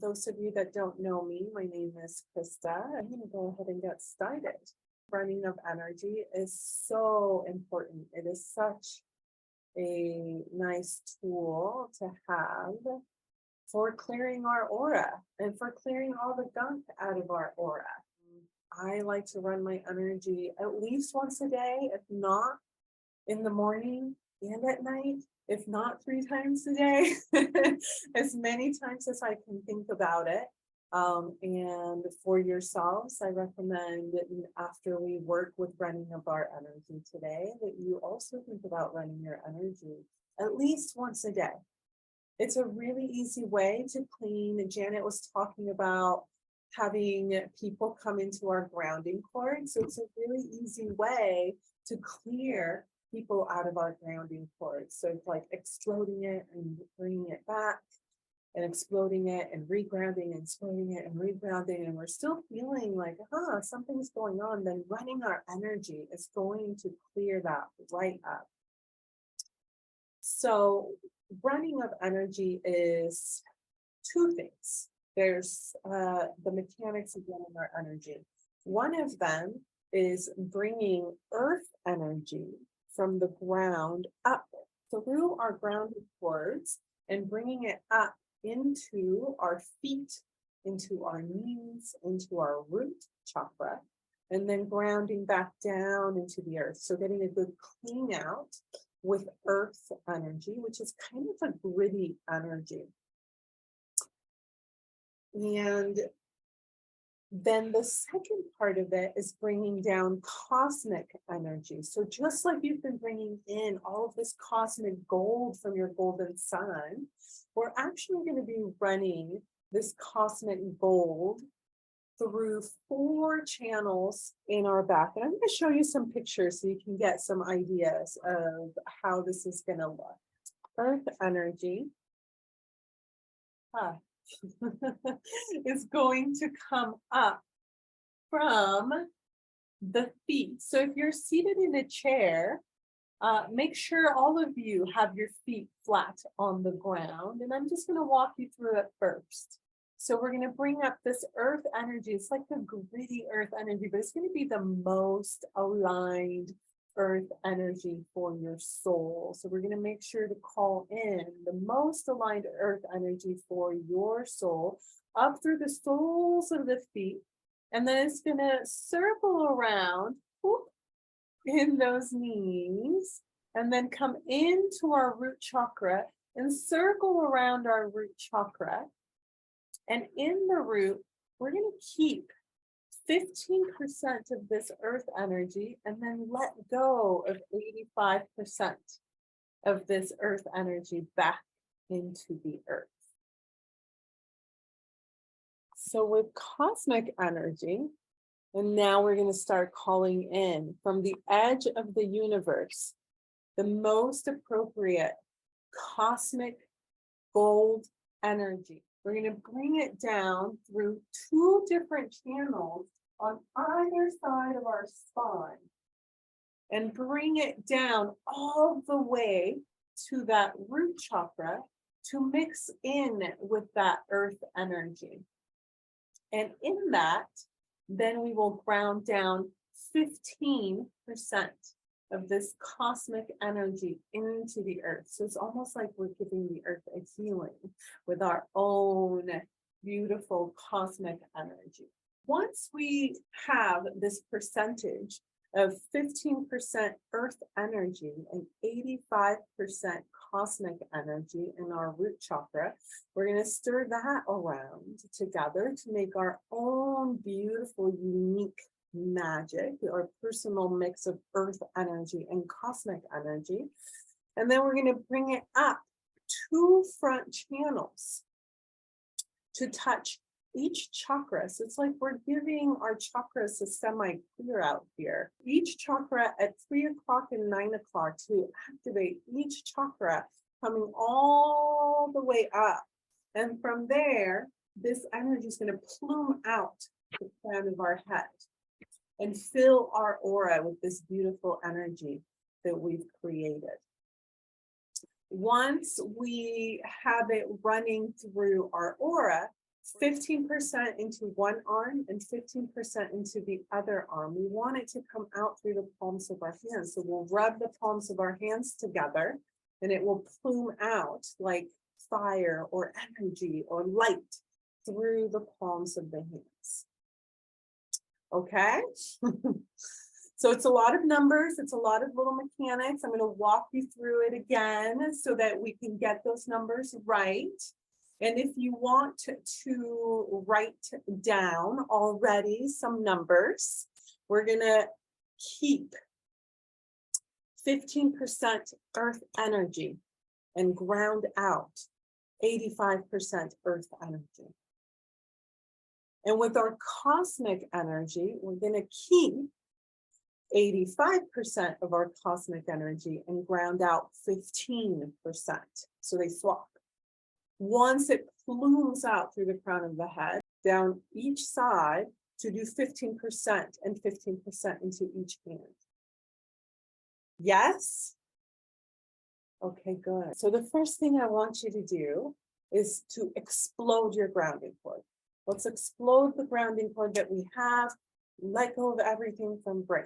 those of you that don't know me, my name is Crista. I'm going to go ahead and get started. Running of energy is so important. It is such a nice tool to have for clearing our aura and for clearing all the gunk out of our aura. I like to run my energy at least once a day, if not in the morning and at night, if not 3 times a day, as many times as I can think about it. And for yourselves, I recommend that after we work with running of our energy today, that you also think about running your energy at least once a day. It's a really easy way to clean. Janet was talking about having people come into our grounding cord. So it's a really easy way to clear people out of our grounding cord. So it's like exploding it and bringing it back and exploding it and regrounding and exploding it and regrounding. And we're still feeling like, something's going on. Then running our energy is going to clear that right up. So running of energy is 2 things. There's the mechanics of running our energy. One of them is bringing earth energy from the ground up through our grounded cords and bringing it up into our feet, into our knees, into our root chakra, and then grounding back down into the earth. So getting a good clean out with earth energy, which is kind of a gritty energy. And then the second part of it is bringing down cosmic energy. So just like you've been bringing in all of this cosmic gold from your golden sun, we're actually going to be running this cosmic gold through 4 channels in our back. And I'm going to show you some pictures so you can get some ideas of how this is going to look. Earth energy is going to come up from the feet. So if you're seated in a chair, make sure all of you have your feet flat on the ground. And I'm just going to walk you through it first. So we're going to bring up this earth energy. It's like the gritty earth energy, but it's going to be the most aligned earth energy for your soul. So we're going to make sure to call in the most aligned earth energy for your soul up through the soles of the feet. And then it's going to circle around in those knees and then come into our root chakra and circle around our root chakra. And in the root, we're going to keep 15% of this earth energy and then let go of 85% of this earth energy back into the earth. So with cosmic energy, and now we're going to start calling in from the edge of the universe, the most appropriate cosmic gold energy. We're going to bring it down through 2 different channels on either side of our spine and bring it down all the way to that root chakra to mix in with that earth energy. And in that, then we will ground down 15% of this cosmic energy into the earth. So it's almost like we're giving the earth a healing with our own beautiful cosmic energy. Once we have this percentage of 15% earth energy and 85% cosmic energy in our root chakra, we're going to stir that around together to make our own beautiful, unique magic, our personal mix of earth energy and cosmic energy. And then we're going to bring it up 2 front channels to touch each chakra. So it's like we're giving our chakras a semi-clear out here. Each chakra at 3 o'clock and 9 o'clock to activate each chakra coming all the way up. And from there, this energy is going to plume out the crown of our head and fill our aura with this beautiful energy that we've created. Once we have it running through our aura, 15% into one arm and 15% into the other arm. We want it to come out through the palms of our hands. So we'll rub the palms of our hands together and it will plume out like fire or energy or light through the palms of the hands. Okay? So it's a lot of numbers, it's a lot of little mechanics. I'm going to walk you through it again so that we can get those numbers right. And if you want to write down already some numbers, we're going to keep 15% earth energy and ground out 85% earth energy. And with our cosmic energy, we're going to keep 85% of our cosmic energy and ground out 15%. So they swap. Once it plumes out through the crown of the head, down each side to do 15% and 15% into each hand. Yes? Okay, good. So the first thing I want you to do is to explode your grounding cord. Let's explode the grounding cord that we have. Let go of everything from break.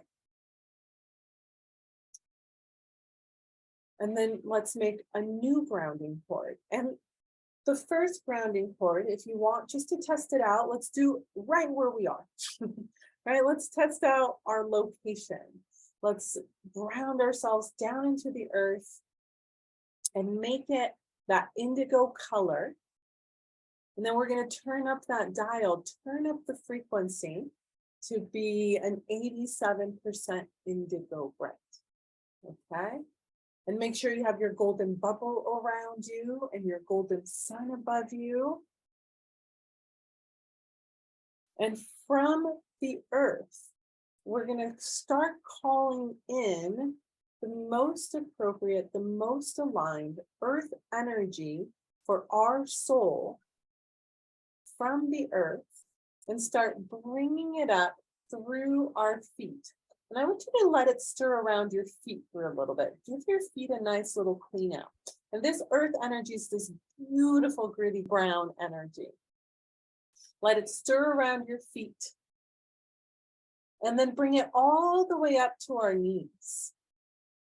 And then let's make a new grounding cord. And the first grounding cord, if you want just to test it out, let's do right where we are. Right, let's test out our location. Let's ground ourselves down into the earth and make it that indigo color. And then we're going to turn up that dial, turn up the frequency to be an 87% indigo bright. Okay. And make sure you have your golden bubble around you and your golden sun above you. And from the earth, we're going to start calling in the most appropriate, the most aligned earth energy for our soul from the earth and start bringing it up through our feet. And I want you to let it stir around your feet for a little bit. Give your feet a nice little clean out. And this earth energy is this beautiful, gritty brown energy. Let it stir around your feet. And then bring it all the way up to our knees.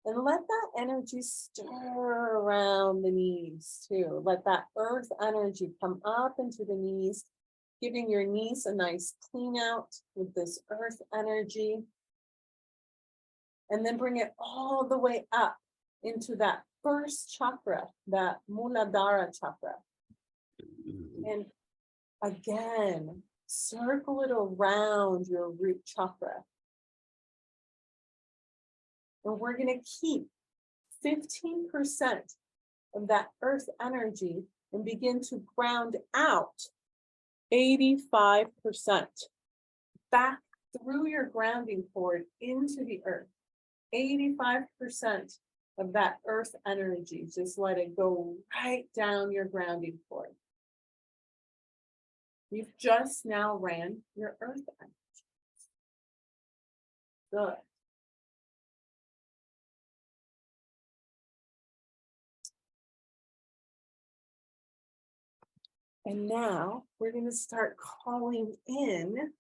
And let that energy stir around the knees too. Let that earth energy come up into the knees, giving your knees a nice clean out with this earth energy. And then bring it all the way up into that first chakra, that Muladhara chakra. And again, circle it around your root chakra. And we're going to keep 15% of that earth energy and begin to ground out 85% back through your grounding cord into the earth. 85% of that earth energy, just let it go right down your grounding cord. You've just now ran your earth energy. Good. And now we're going to start calling in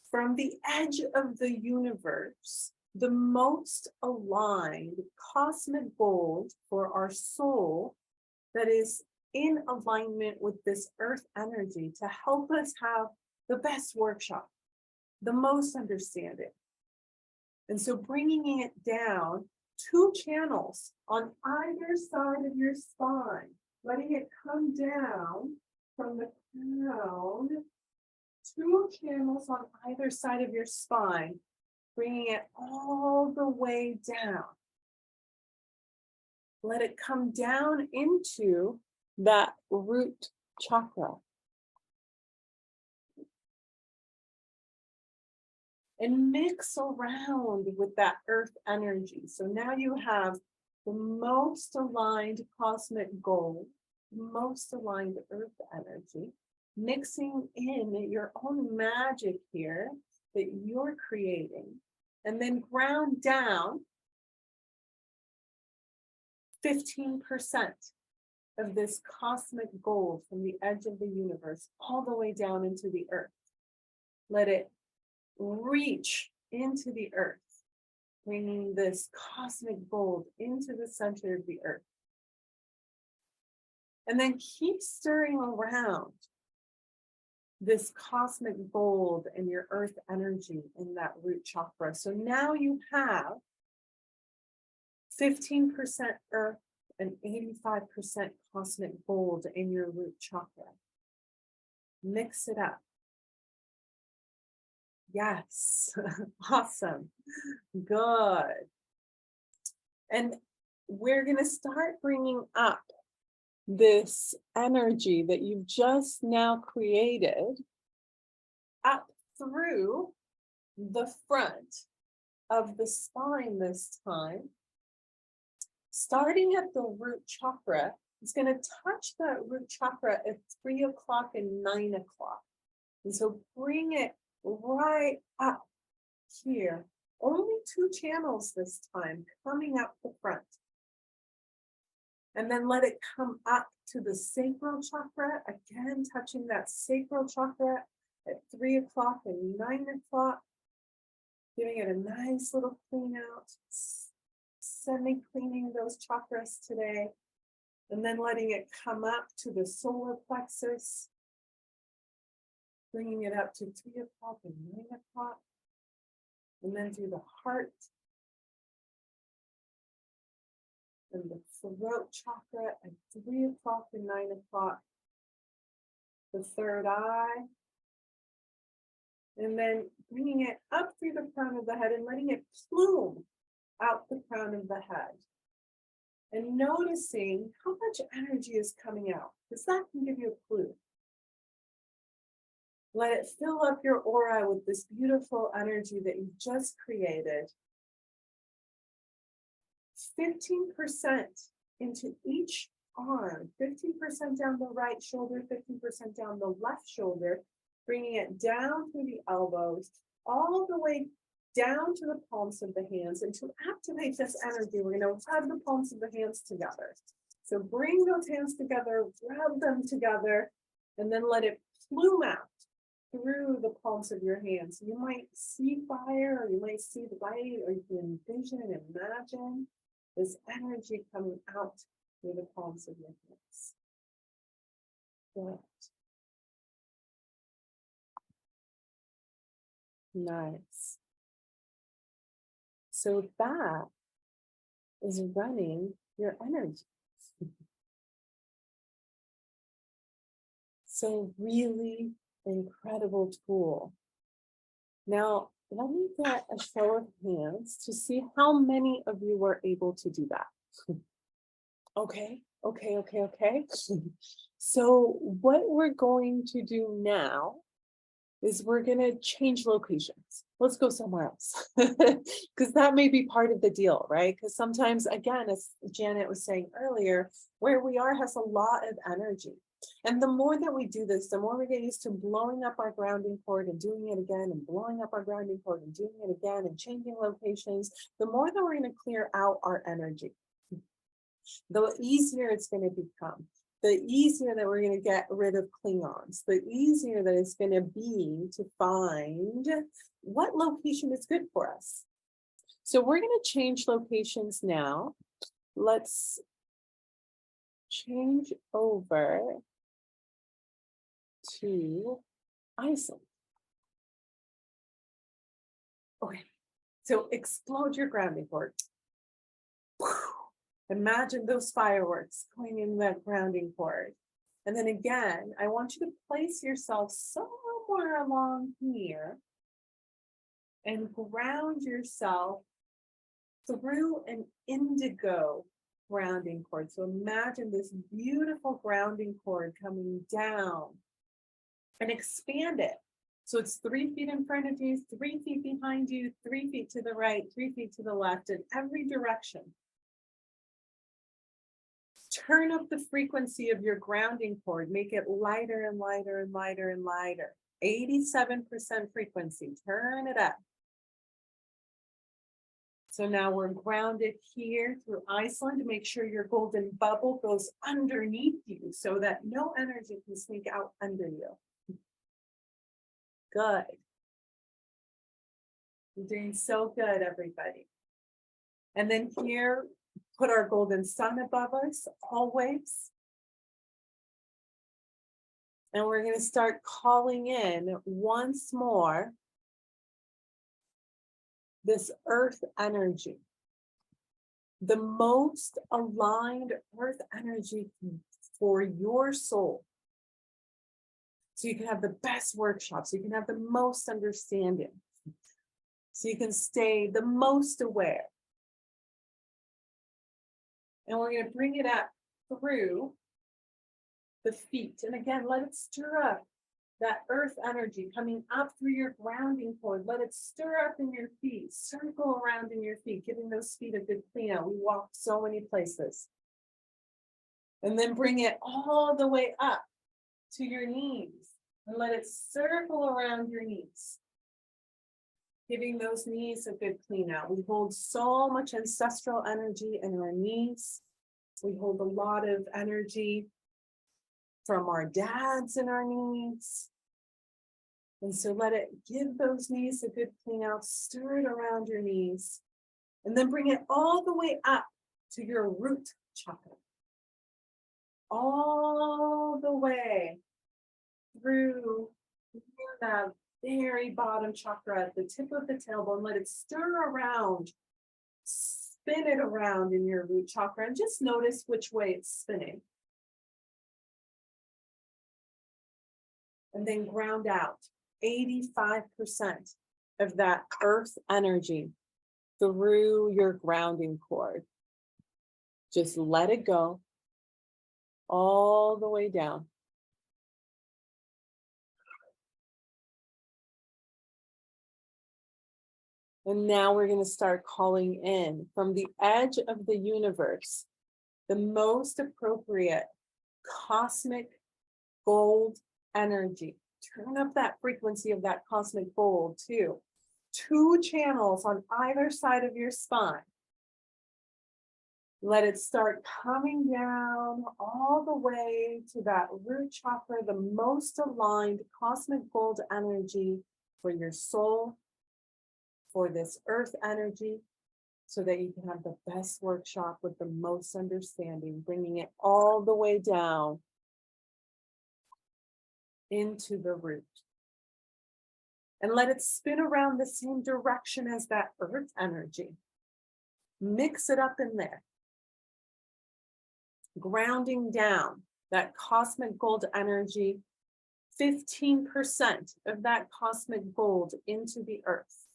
from the edge of the universe the most aligned cosmic gold for our soul that is in alignment with this earth energy to help us have the best workshop, the most understanding. And so bringing it down 2 channels on either side of your spine, letting it come down from the crown, 2 channels on either side of your spine, bringing it all the way down. Let it come down into that root chakra. And mix around with that earth energy. So now you have the most aligned cosmic gold, most aligned earth energy, mixing in your own magic here that you're creating, and then ground down 15% of this cosmic gold from the edge of the universe all the way down into the earth. Let it reach into the earth, bringing this cosmic gold into the center of the earth. And then keep stirring around this cosmic gold and your earth energy in that root chakra. So now you have 15% earth and 85% cosmic gold in your root chakra. Mix it up. Yes, awesome, good. And we're gonna start bringing up this energy that you've just now created up through the front of the spine this time. Starting at the root chakra, it's going to touch that root chakra at 3 o'clock and 9 o'clock. And so bring it right up here. Only 2 channels this time, coming up the front. And then let it come up to the sacral chakra, again touching that sacral chakra at 3 o'clock and 9 o'clock. Giving it a nice little clean out. Semi-cleaning those chakras today, and then letting it come up to the solar plexus, bringing it up to 3 o'clock and 9 o'clock, and then through the heart, and the throat chakra at 3 o'clock and 9 o'clock, the third eye, and then bringing it up through the crown of the head and letting it plume out the crown of the head, and noticing how much energy is coming out, because that can give you a clue. Let it fill up your aura with this beautiful energy that you just created. 15% into each arm, 15% down the right shoulder, 15% down the left shoulder, bringing it down through the elbows, all the way down to the palms of the hands. And to activate this energy, we're going to rub the palms of the hands together. So bring those hands together, rub them together, and then let it plume out through the palms of your hands. You might see fire, or you might see the light, or you can envision and imagine this energy coming out through the palms of your hands. Good. Nice. So that is running your energy. So really incredible tool. Now, let me get a show of hands to see how many of you were able to do that. Okay. So what we're going to do now is we're going to change locations. Let's go somewhere else, because that may be part of the deal, right? Because sometimes, again, as Janet was saying earlier, where we are has a lot of energy. And the more that we do this, the more we get used to blowing up our grounding cord and doing it again, and blowing up our grounding cord and doing it again, and changing locations, the more that we're going to clear out our energy, the easier it's going to become. The easier that we're going to get rid of Klingons, the easier that it's going to be to find what location is good for us. So we're going to change locations now. Let's change over to Iceland. Okay, so explode your grounding cord. Imagine those fireworks going in that grounding cord. And then again, I want you to place yourself somewhere along here and ground yourself through an indigo grounding cord. So imagine this beautiful grounding cord coming down and expand it. So it's 3 feet in front of you, 3 feet behind you, 3 feet to the right, 3 feet to the left, in every direction. Turn up the frequency of your grounding cord. Make it lighter and lighter and lighter and lighter. 87% frequency. Turn it up. So now we're grounded here through Iceland to make sure your golden bubble goes underneath you so that no energy can sneak out under you. Good. You're doing so good, everybody. And then here, put our golden sun above us always. And we're going to start calling in once more this earth energy, the most aligned earth energy for your soul. So you can have the best workshops, you can have the most understanding, so you can stay the most aware. And we're going to bring it up through the feet. And again, let it stir up that earth energy coming up through your grounding cord. Let it stir up in your feet, circle around in your feet, giving those feet a good clean out. We walk so many places. And then bring it all the way up to your knees and let it circle around your knees, giving those knees a good clean out. We hold so much ancestral energy in our knees. We hold a lot of energy from our dads in our knees. And so let it give those knees a good clean out, stir it around your knees, and then bring it all the way up to your root chakra. All the way through that very bottom chakra at the tip of the tailbone. Let it stir around, spin it around in your root chakra, and just notice which way it's spinning. And then ground out 85% of that earth energy through your grounding cord. Just let it go all the way down. And now we're going to start calling in from the edge of the universe, the most appropriate cosmic gold energy. Turn up that frequency of that cosmic gold too. 2 channels on either side of your spine. Let it start coming down all the way to that root chakra, the most aligned cosmic gold energy for your soul, for this earth energy, so that you can have the best workshop with the most understanding, bringing it all the way down into the root. And let it spin around the same direction as that earth energy. Mix it up in there. Grounding down that cosmic gold energy, 15% of that cosmic gold into the earth.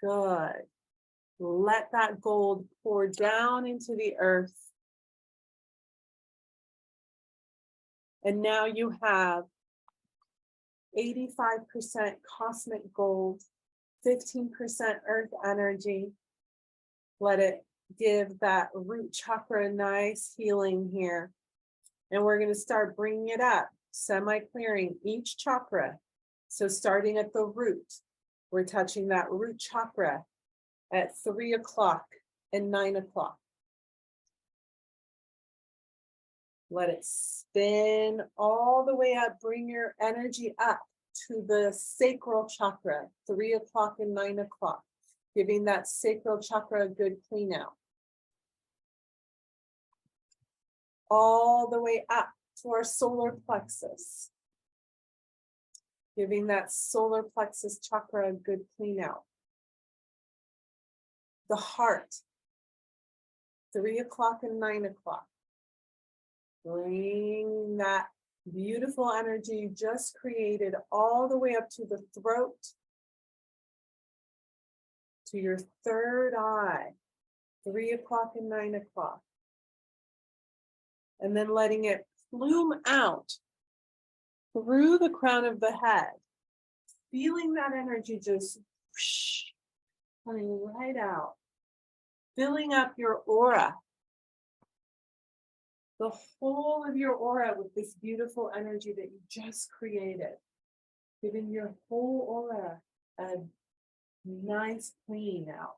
Good. Let that gold pour down into the earth. And now you have 85% cosmic gold, 15% earth energy. Let it give that root chakra a nice healing here. And we're going to start bringing it up, semi-clearing each chakra. So starting at the root, we're touching that root chakra at 3 o'clock and 9 o'clock. Let it spin all the way up. Bring your energy up to the sacral chakra, 3 o'clock and 9 o'clock, giving that sacral chakra a good clean out. All the way up to our solar plexus, giving that solar plexus chakra a good clean out. The heart, 3 o'clock and 9 o'clock. Bring that beautiful energy you just created all the way up to the throat, to your third eye, 3 o'clock and 9 o'clock. And then letting it plume out through the crown of the head, feeling that energy just whoosh, coming right out, filling up your aura, the whole of your aura with this beautiful energy that you just created, giving your whole aura a Nice clean out.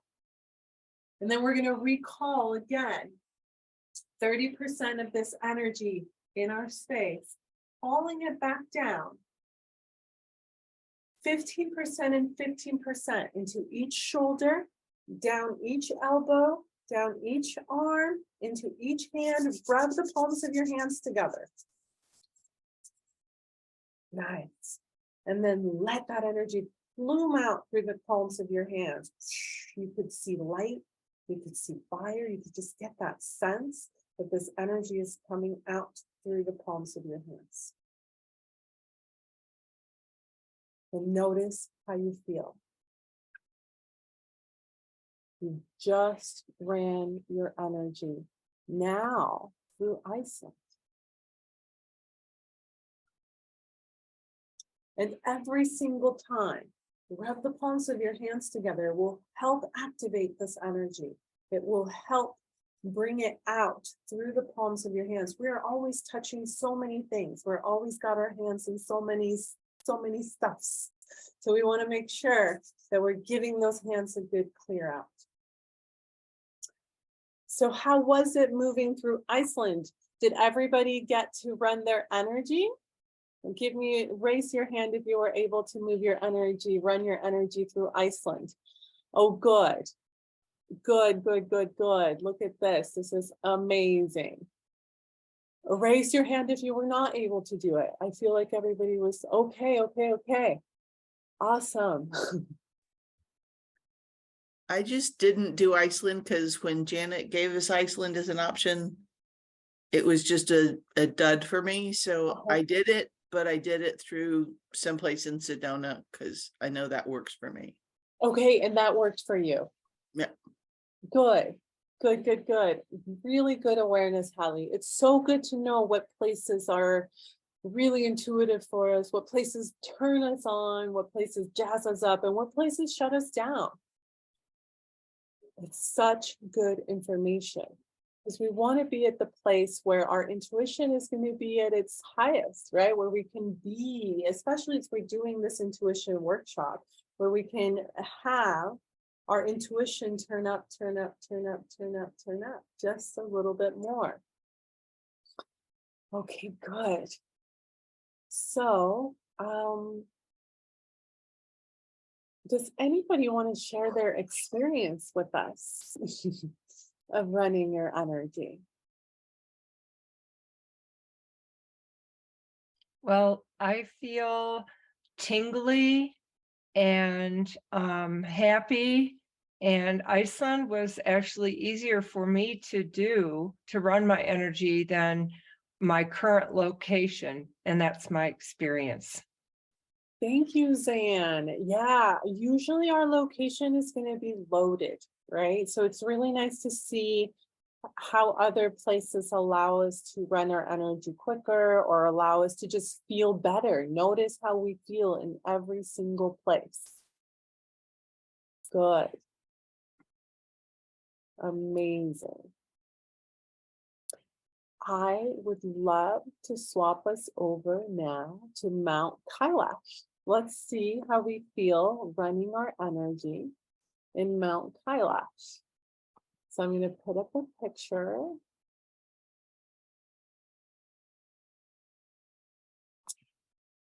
And then we're going to recall again 30% of this energy in our space, calling it back down. 15% and 15% into each shoulder, down each elbow, down each arm, into each hand. Rub the palms of your hands together. Nice. And then let that energy bloom out through the palms of your hands. You could see light, you could see fire, you could just get that sense that this energy is coming out through the palms of your hands. And notice how you feel. You just ran your energy now through Iceland. And every single time, rub the palms of your hands together. It will help activate this energy. It will help bring it out through the palms of your hands. We are always touching so many things. We're always got our hands in so many stuffs. So we want to make sure that we're giving those hands a good clear out. So how was it moving through Iceland? Did everybody get to run their energy? Raise your hand if you were able to move your energy, run your energy through Iceland. Oh, good. Good. Look at this. This is amazing. Raise your hand if you were not able to do it. I feel like everybody was okay. Awesome. I just didn't do Iceland because when Janet gave us Iceland as an option, it was just a dud for me. So I did it, but I did it through someplace in Sedona because I know that works for me. Okay, and that worked for you. Yeah. Good. Really good awareness, Hallie. It's so good to know what places are really intuitive for us, what places turn us on, what places jazz us up, and what places shut us down. It's such good information because we want to be at the place where our intuition is going to be at its highest, right? Where we can be, especially as we're doing this intuition workshop, where we can have our intuition turn up just a little bit more. Okay, good. So, does anybody want to share their experience with us of running your energy? Well, I feel tingly and happy, and Iceland was actually easier for me to run my energy than my current location, and that's my experience. Thank you, Zan. Yeah, usually our location is going to be loaded, right? So it's really nice to see how other places allow us to run our energy quicker or allow us to just feel better. Notice how we feel in every single place. Good. Amazing. I would love to swap us over now to Mount Kailash. Let's see how we feel running our energy in Mount Kailash. So I'm going to put up a picture.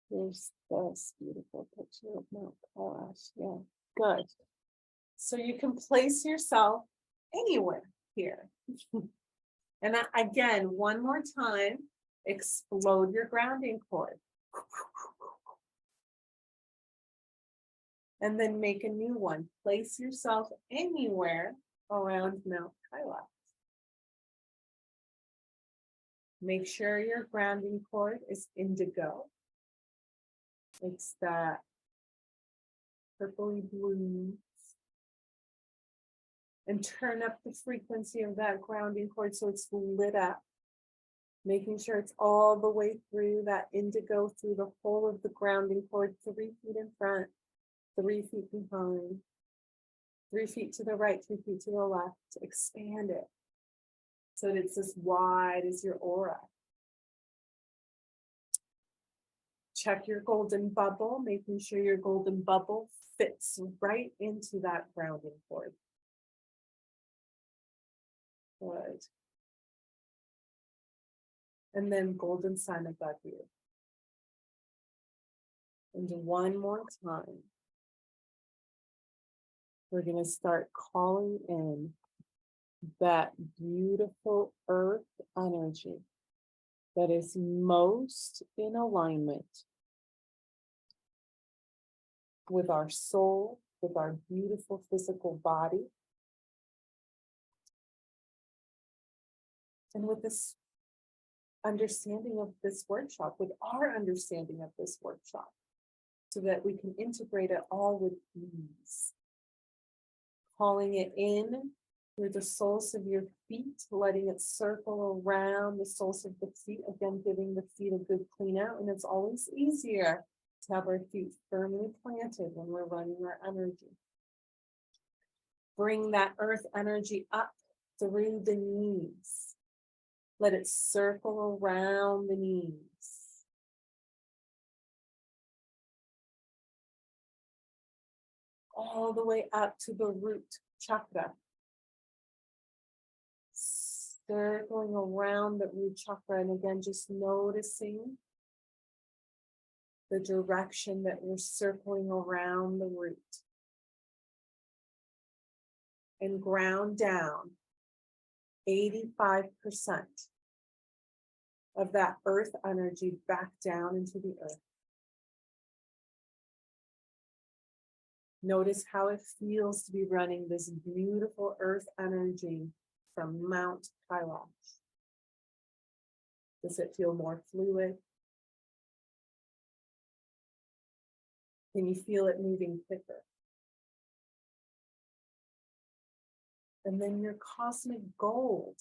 Here's this beautiful picture of Mount Kailash. Yeah, good. So you can place yourself anywhere here. And again, one more time, explode your grounding cord. And then make a new one. Place yourself anywhere around Mount Kailash. Make sure your grounding cord is indigo. It's that purpley blue. And turn up the frequency of that grounding cord so it's lit up. Making sure it's all the way through that indigo, through the whole of the grounding cord, 3 feet in front, 3 feet behind, 3 feet to the right, 3 feet to the left. Expand it so that it's as wide as your aura. Check your golden bubble, making sure your golden bubble fits right into that grounding cord. Good. And then golden sign above you. And one more time. We're going to start calling in that beautiful earth energy that is most in alignment with our soul, with our beautiful physical body, and with this understanding of this workshop, with our understanding of this workshop, so that we can integrate it all with ease. Calling it in through the soles of your feet, letting it circle around the soles of the feet, again, giving the feet a good clean out. And it's always easier to have our feet firmly planted when we're running our energy. Bring that earth energy up through the knees. Let it circle around the knees. All the way up to the root chakra. Circling around the root chakra, and again, just noticing the direction that we're circling around the root. And ground down 85% of that earth energy back down into the earth. Notice how it feels to be running this beautiful earth energy from Mount Kailash. Does it feel more fluid? Can you feel it moving quicker? And then your cosmic gold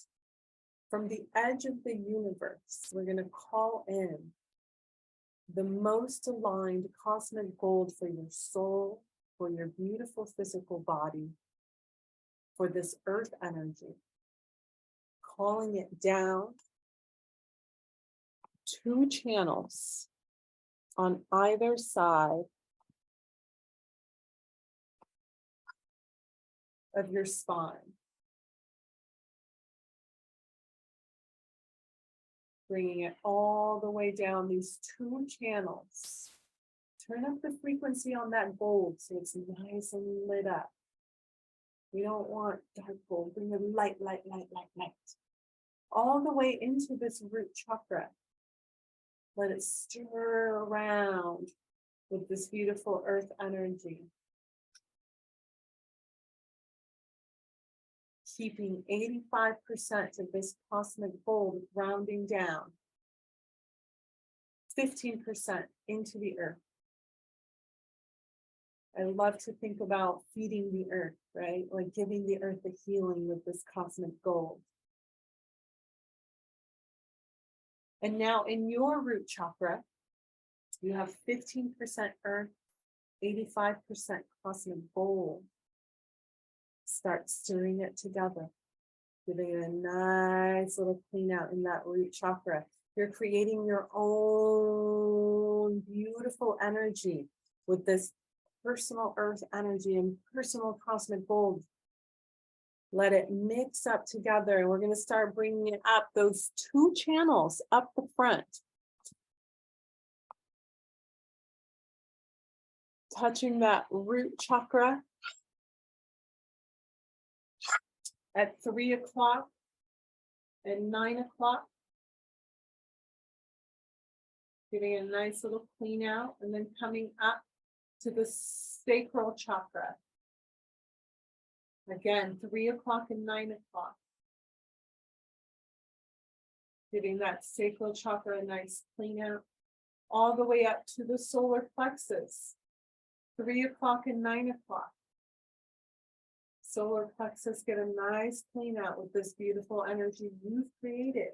from the edge of the universe, we're going to call in the most aligned cosmic gold for your soul, for your beautiful physical body, for this earth energy. Calling it down 2 channels on either side of your spine. Bringing it all the way down these 2 channels. Turn up the frequency on that gold so it's nice and lit up. We don't want dark gold. Bring the light, light, light, light, light. All the way into this root chakra. Let it stir around with this beautiful earth energy. Keeping 85% of this cosmic gold grounding down. 15% into the earth. I love to think about feeding the earth, right? Like giving the earth a healing with this cosmic gold. And now in your root chakra, you have 15% earth, 85% cosmic gold. Start stirring it together, giving it a nice little clean out in that root chakra. You're creating your own beautiful energy with this personal earth energy and personal cosmic gold. Let it mix up together, and we're going to start bringing it up those 2 channels up the front. Touching that root chakra at 3 o'clock and 9 o'clock. Giving it a nice little clean out, and then coming up to the sacral chakra. Again, 3 o'clock and 9 o'clock. Giving that sacral chakra a nice clean out. All the way up to the solar plexus. 3 o'clock and 9 o'clock. Solar plexus, get a nice clean out with this beautiful energy you've created.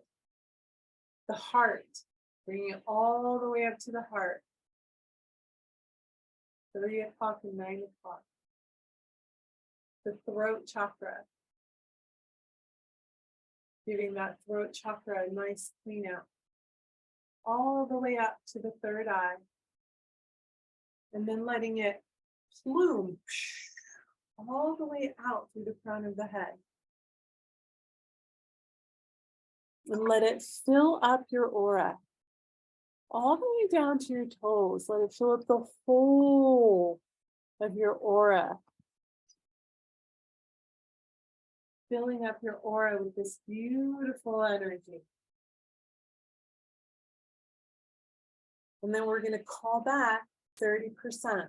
The heart, bringing it all the way up to the heart. 3 o'clock and 9 o'clock. The throat chakra, giving that throat chakra a nice clean out. All the way up to the third eye. And then letting it plume all the way out through the crown of the head. And let it fill up your aura. All the way down to your toes. Let it fill up the whole of your aura. Filling up your aura with this beautiful energy. And then we're going to call back 30%.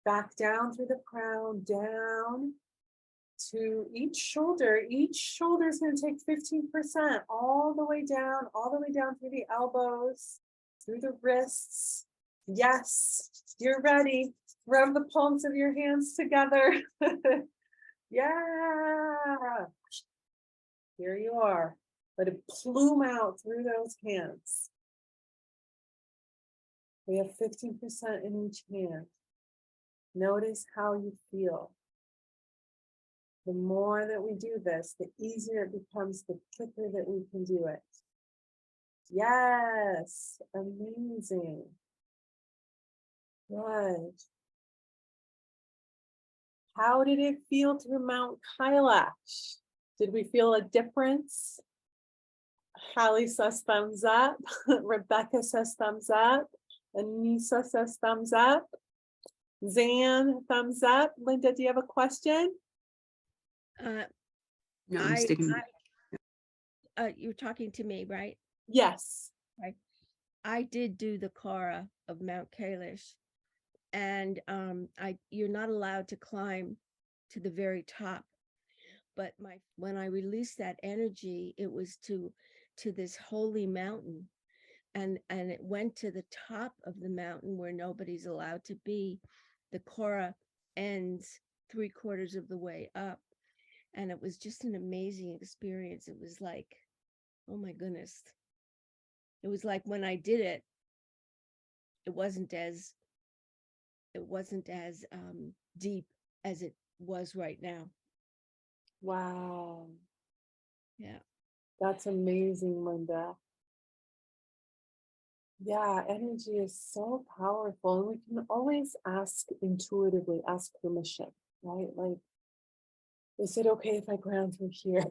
Back down through the crown, down to each shoulder. Each shoulder is going to take 15%, all the way down through the elbows, through the wrists. Yes, you're ready. Rub the palms of your hands together. Yeah. Here you are. Let it plume out through those hands. We have 15% in each hand. Notice how you feel. The more that we do this, the easier it becomes, the quicker that we can do it. Yes, amazing. Good. How did it feel through Mount Kailash? Did we feel a difference? Hallie says thumbs up. Rebecca says thumbs up. Anissa says thumbs up. Zan, thumbs up. Linda, do you have a question? No, I'm I- sticking. You're talking to me, right? Yes. I did do the Kara of Mount Kailash, and you're not allowed to climb to the very top. But when I released that energy, it was to this holy mountain, and it went to the top of the mountain where nobody's allowed to be. The Kara ends 3/4 of the way up, and it was just an amazing experience. It was like, oh my goodness. It was like when I did it, it wasn't as deep as it was right now. Wow. Yeah. That's amazing, Linda. Yeah, energy is so powerful. And we can always ask intuitively, ask permission, right? Like, is it okay if I ground through here?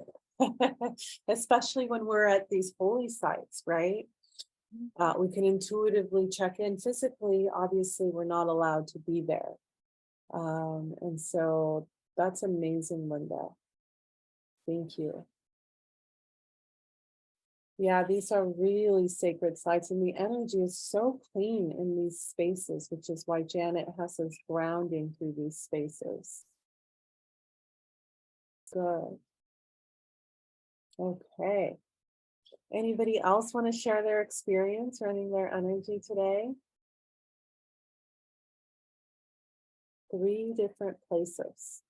Especially when we're at these holy sites, right? We can intuitively check in. Physically, obviously, we're not allowed to be there. And so that's amazing, Linda. Thank you. Yeah, these are really sacred sites, and the energy is so clean in these spaces, which is why Janet has us grounding through these spaces. Good. Okay. Anybody else want to share their experience running their energy today? 3 different places.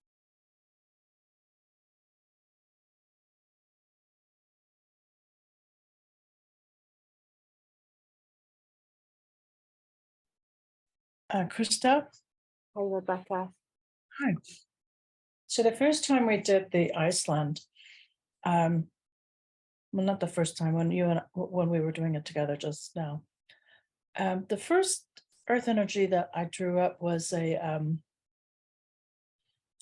Crista. Hi, Rebecca. Hi. So the first time we did the Iceland, well, not the first time, when we were doing it together just now. The first earth energy that I drew up was a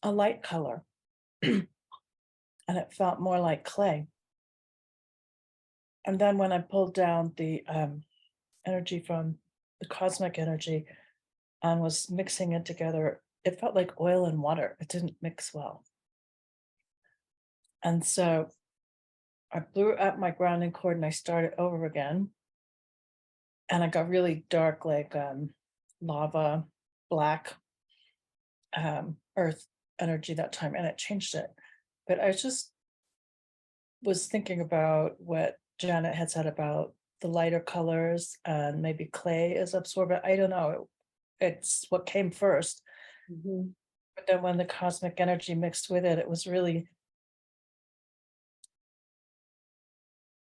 light color, and it felt more like clay. And then when I pulled down the energy from the cosmic energy and was mixing it together, it felt like oil and water. It didn't mix well. And so I blew up my grounding cord and I started over again. And I got really dark, like lava, black earth energy that time, and it changed it. But I just was thinking about what Janet had said about the lighter colors and maybe clay is absorbent. I don't know. It's what came first. Mm-hmm. But then when the cosmic energy mixed with it, it was really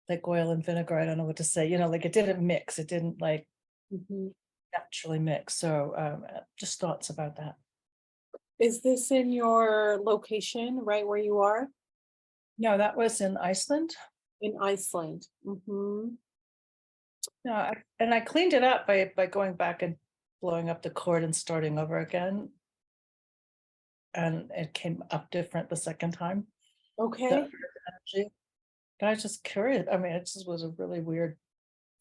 like oil and vinegar. I don't know what to say, like it didn't mix. It didn't like naturally mix. So just thoughts about that. Is this in your location, right where you are? No, that was in Iceland. In Iceland. No, and I cleaned it up by going back and blowing up the cord and starting over again. and it came up different the second time. Okay. The energy. And I was just curious. I mean, it just was a really weird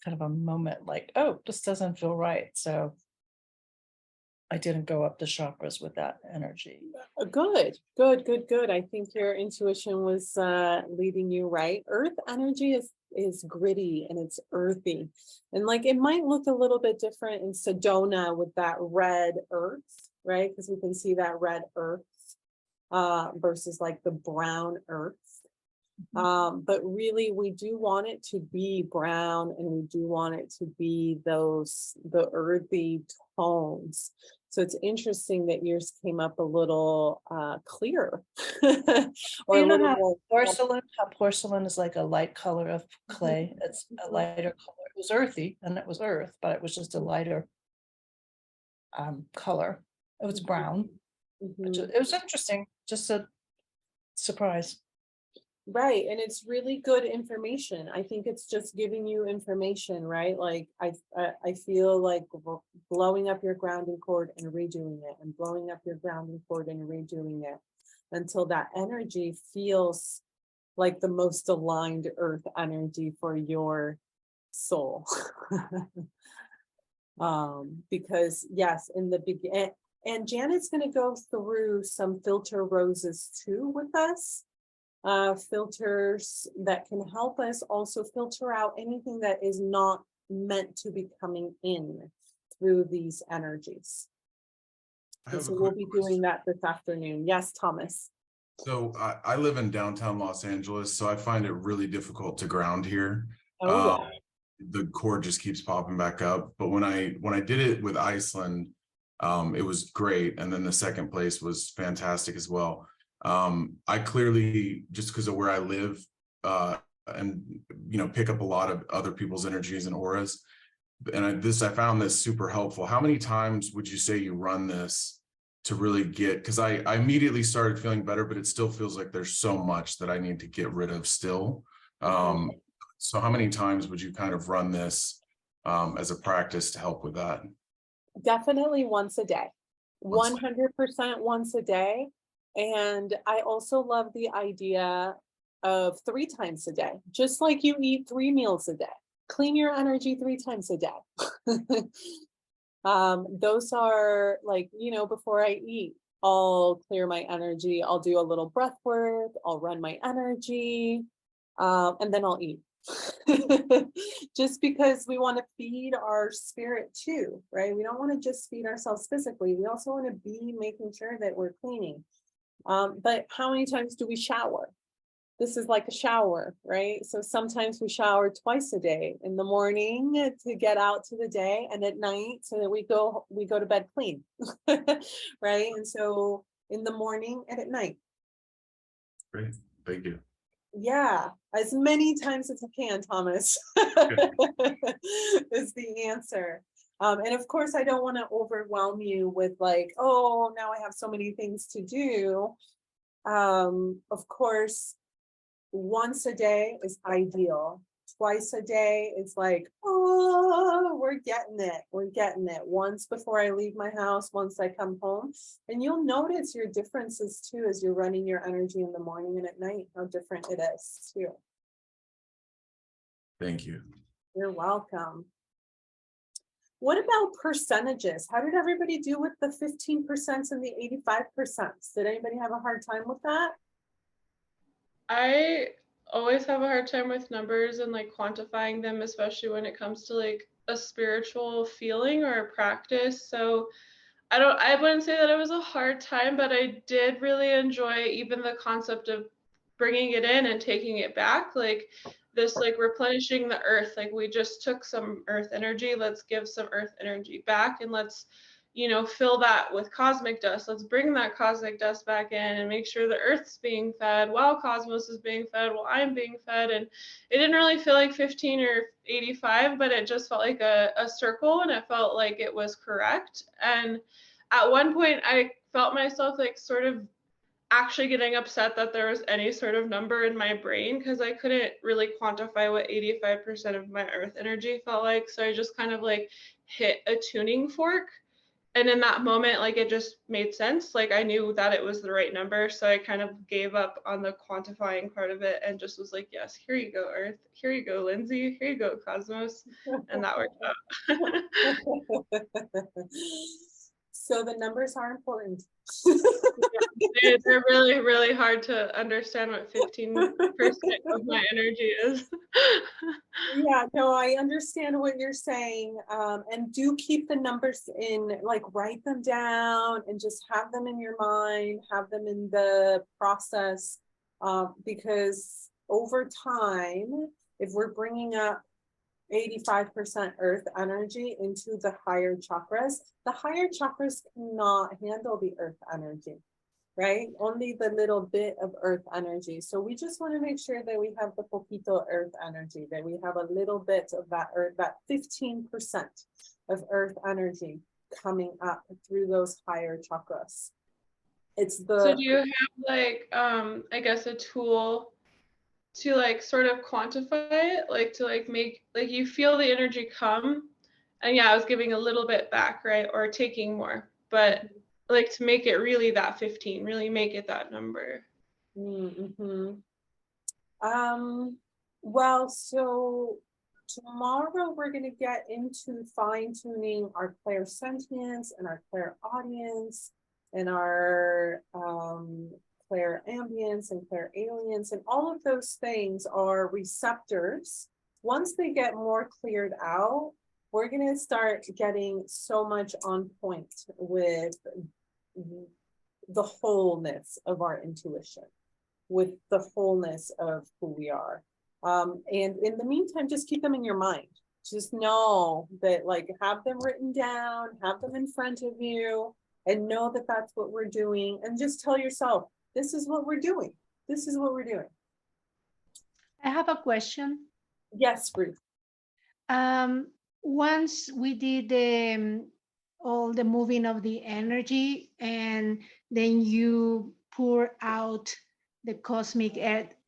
kind of a moment, like, oh, this doesn't feel right. So I didn't go up the chakras with that energy. Good, good, good, good. I think your intuition was leading you right. Earth energy is gritty and it's earthy. And like it might look a little bit different in Sedona with that red earth, right? Because we can see that red earth versus like the brown earth. But really we do want it to be brown and we do want it to be the earthy tones. So it's interesting that yours came up a little clearer. Or a You know little how more porcelain is like a light color of clay. It's a lighter color. It was earthy and it was earth, but it was just a lighter color. It was brown. Mhm. It was interesting, just a surprise. Right, and it's really good information. I think it's just giving you information, right? Like I feel like blowing up your grounding cord and redoing it, and blowing up your grounding cord and redoing it, until that energy feels like the most aligned earth energy for your soul. Because yes, in the beginning, and Janet's going to go through some filter roses too with us. Filters that can help us also filter out anything that is not meant to be coming in through these energies. I And have so a we'll quick be question. doing that this afternoon. Yes, Thomas. So I live in downtown Los Angeles, so I find it really difficult to ground here. Oh, Um, yeah. the cord just keeps popping back up. But when I did it with Iceland, it was great. And then the second place was fantastic as well. I clearly, just because of where I live, and pick up a lot of other people's energies and auras. And I found this super helpful. How many times would you say you run this to really get, because I immediately started feeling better, but it still feels like there's so much that I need to get rid of still. So how many times would you kind of run this as a practice to help with that? Definitely once a day. Once a day. 100% once a day. And I also love the idea of 3 times a day, just like you eat 3 meals a day. Clean your energy 3 times a day. Those are like, before I eat, I'll clear my energy. I'll do a little breath work. I'll run my energy, and then I'll eat. Just because we want to feed our spirit too, right? We don't want to just feed ourselves physically. We also want to be making sure that we're cleaning. But how many times do we shower? This is like a shower, right? So sometimes we shower twice a day, in the morning to get out to the day, and at night so that we go to bed clean. Right? And so in the morning and at night. Great, thank you. Yeah, as many times as you can, Thomas, is the answer. And of course, I don't want to overwhelm you with like, oh, now I have so many things to do. Of course, once a day is ideal. Twice a day is like, oh, we're getting it. We're getting it. Once before I leave my house, once I come home. And you'll notice your differences too as you're running your energy in the morning and at night, how different it is too. Thank you. You're welcome. What about percentages? How did everybody do with the 15% and the 85%? Did anybody have a hard time with that? I always have a hard time with numbers and like quantifying them, especially when it comes to like a spiritual feeling or a practice. So I wouldn't say that it was a hard time, but I did really enjoy even the concept of bringing it in and taking it back, like this, like replenishing the earth. Like we just took some earth energy, let's give some earth energy back, and let's fill that with cosmic dust. Let's bring that cosmic dust back in and make sure the earth's being fed while cosmos is being fed, while I'm being fed. And it didn't really feel like 15 or 85, but it just felt like a circle, and it felt like it was correct. And at one point I felt myself like sort of actually getting upset that there was any sort of number in my brain, because I couldn't really quantify what 85% of my earth energy felt like. So I just kind of like hit a tuning fork. and in that moment, like it just made sense. Like I knew that it was the right number. So I kind of gave up on the quantifying part of it and just was like, yes, here you go, Earth. Here you go, Lindsay. Here you go, Cosmos. And that worked out. So the numbers are important. They're really, really hard to understand what 15% of my energy is. Yeah, no, I understand what you're saying. And do keep the numbers in, like write them down and just have them in your mind, have them in the process. Because over time, if we're bringing up 85% earth energy into the higher chakras cannot handle the earth energy, right? Only the little bit of earth energy. So we just want to make sure that we have the poquito earth energy, that we have a little bit of that earth, that 15% of earth energy coming up through those higher chakras. It's the So do you have like I guess a tool to like sort of quantify it, like to like make like you feel the energy come, and yeah, I was giving a little bit back, right, or taking more, but like to make it really that 15, really make it that number. Mm-hmm. Well, so tomorrow we're going to get into fine-tuning our clairsentience and our clairaudience and our clairambience and clairalience, and all of those things are receptors. Once they get more cleared out, we're going to start getting so much on point with the wholeness of our intuition, with the wholeness of who we are. And in the meantime, just keep them in your mind. Just know that, like, have them written down, have them in front of you, and know that that's what we're doing. And just tell yourself, this is what we're doing. This is what we're doing. I have a question. Yes, Ruth. Once we did all the moving of the energy, and then you pour out the cosmic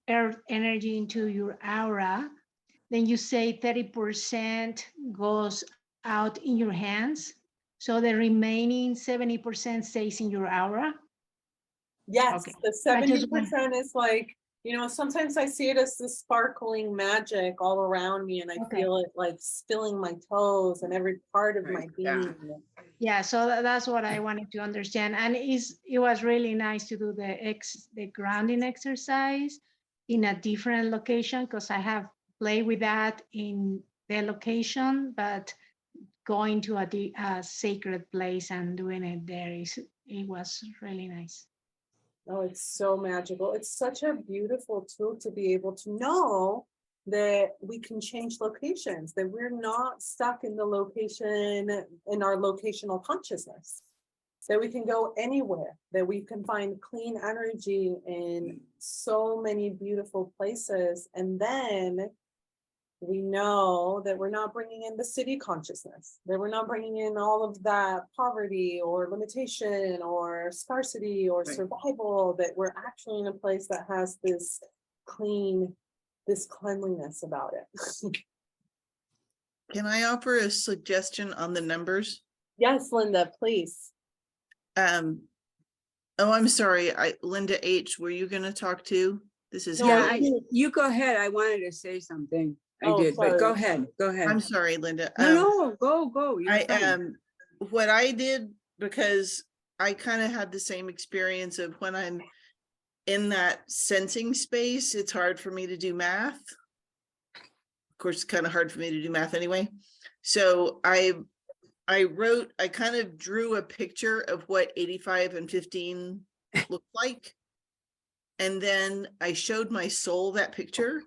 earth energy into your aura, then you say 30% goes out in your hands. So the remaining 70% stays in your aura. Yes, Okay. the 70% is like, you know, sometimes I see it as the sparkling magic all around me, and I feel it like spilling my toes and every part of my being. Yeah, so that's what I wanted to understand. And it was really nice to do the grounding exercise in a different location, because I have played with that in the location, but going to a sacred place and doing it there, it was really nice. Oh, it's so magical. It's such a beautiful tool to be able to know that we can change locations, that we're not stuck in the location, in our locational consciousness, that we can go anywhere, that we can find clean energy in so many beautiful places. And then we know that we're not bringing in the city consciousness, that we're not bringing in all of that poverty or limitation or scarcity or survival, that we're actually in a place that has this cleanliness about it. Can I offer a suggestion on the numbers? Yes, Linda, please. Oh, I'm sorry. Linda H, were you going to talk too? This is Yeah, Haley. you go ahead. I wanted to say something. I did, sorry. but go ahead. Go ahead. I'm sorry, Linda. No, go. You're fine. What I did, because I kind of had the same experience of when I'm in that sensing space, it's hard for me to do math. Of course, it's kind of hard for me to do math anyway. So I kind of drew a picture of what 85 and 15 look like. And then I showed my soul that picture.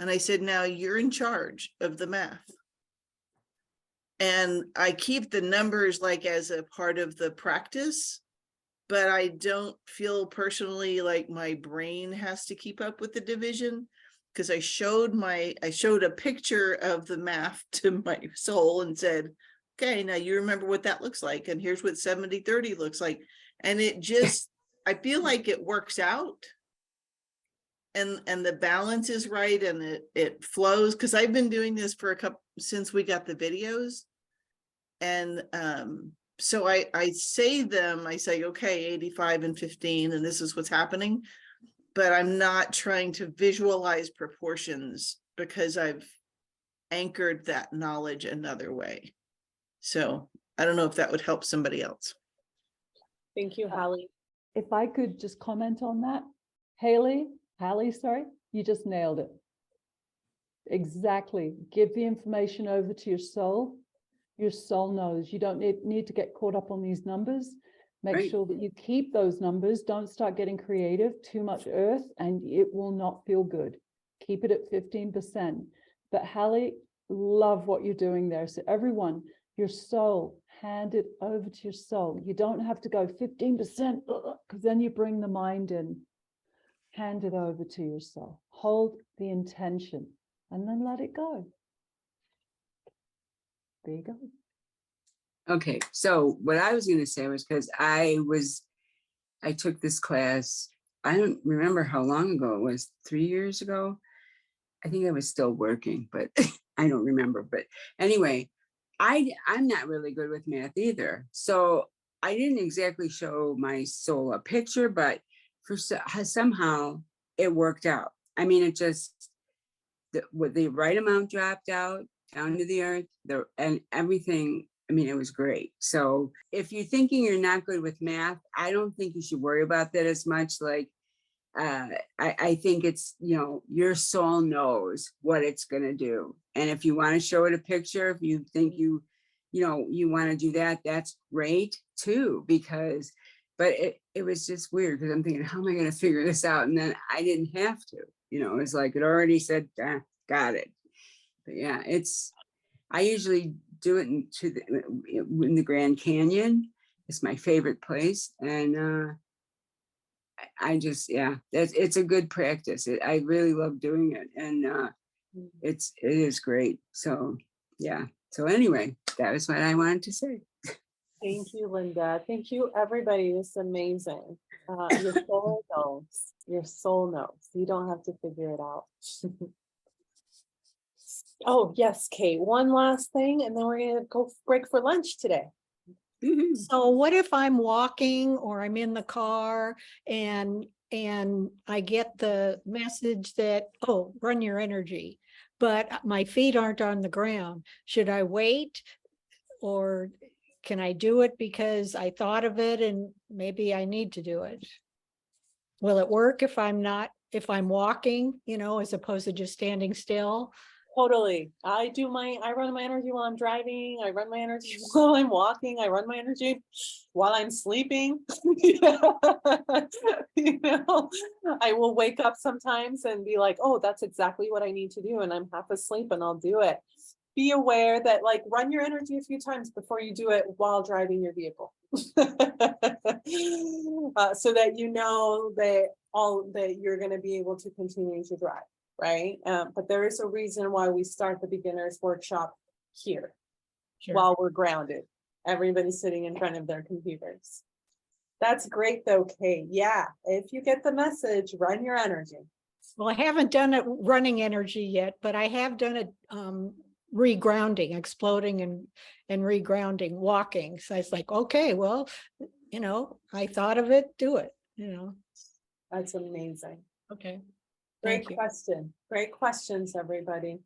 And I said, now you're in charge of the math. And I keep the numbers like as a part of the practice, but I don't feel personally like my brain has to keep up with the division, because I showed a picture of the math to my soul and said, okay, now you remember what that looks like. And here's what 70-30 looks like. And it just, I feel like it works out. And the balance is right, and it flows, because I've been doing this for since we got the videos, and so I say them, I say, okay, 85 and 15, and this is what's happening. But I'm not trying to visualize proportions because I've anchored that knowledge another way. So I don't know if that would help somebody else. Thank you, Hallie. If I could just comment on that, Hallie, sorry, you just nailed it. Exactly. Give the information over to your soul. Your soul knows. You don't need to get caught up on these numbers. Make Right. sure that you keep those numbers. Don't start getting creative, too much earth, and it will not feel good. Keep it at 15%. But Hallie, love what you're doing there. So everyone, your soul, hand it over to your soul. You don't have to go 15% because then you bring the mind in. Hand it over to your soul. Hold the intention and then let it go. There you go. Okay, so what I was going to say was because I took this class, I don't remember how long ago it was, 3 years ago. I think I was still working, but I don't remember. But anyway, I'm not really good with math either. So I didn't exactly show my soul a picture, but somehow it worked out. I mean, it just, the right amount dropped out down to the earth, and everything. I mean, it was great. So if you're thinking you're not good with math, I don't think you should worry about that as much. Like, I think it's, your soul knows what it's going to do. And if you want to show it a picture, if you think you want to do that, that's great too, but it was just weird because I'm thinking, how am I going to figure this out? And then I didn't have to, it's like it already said, got it. But yeah, I usually do it in the Grand Canyon. It's my favorite place. And I just, it's a good practice. I really love doing it. And it is great. So, yeah. So anyway, that was what I wanted to say. Thank you, Linda. Thank you, everybody. This is amazing. Your soul knows. Your soul knows. You don't have to figure it out. Oh, yes, Kate. One last thing, and then we're going to go break for lunch today. So what if I'm walking or I'm in the car and I get the message that, oh, run your energy, but my feet aren't on the ground? Should I wait, or can I do it because I thought of it and maybe I need to do it? Will it work if I'm walking, as opposed to just standing still? Totally. I run my energy while I'm driving. I run my energy while I'm walking. I run my energy while I'm sleeping. I will wake up sometimes and be like, oh, that's exactly what I need to do. And I'm half asleep and I'll do it. Be aware that, like, run your energy a few times before you do it while driving your vehicle. So that that you're going to be able to continue to drive. Right. But there is a reason why we start the beginners workshop here. Sure. While we're grounded. Everybody's sitting in front of their computers. That's great though, Kate. Yeah. If you get the message, run your energy. Well, I haven't done it running energy yet, but I have done it regrounding, exploding and regrounding, walking. So it's like, okay, well, I thought of it, do it, That's amazing. Okay. Great question. Great questions, everybody.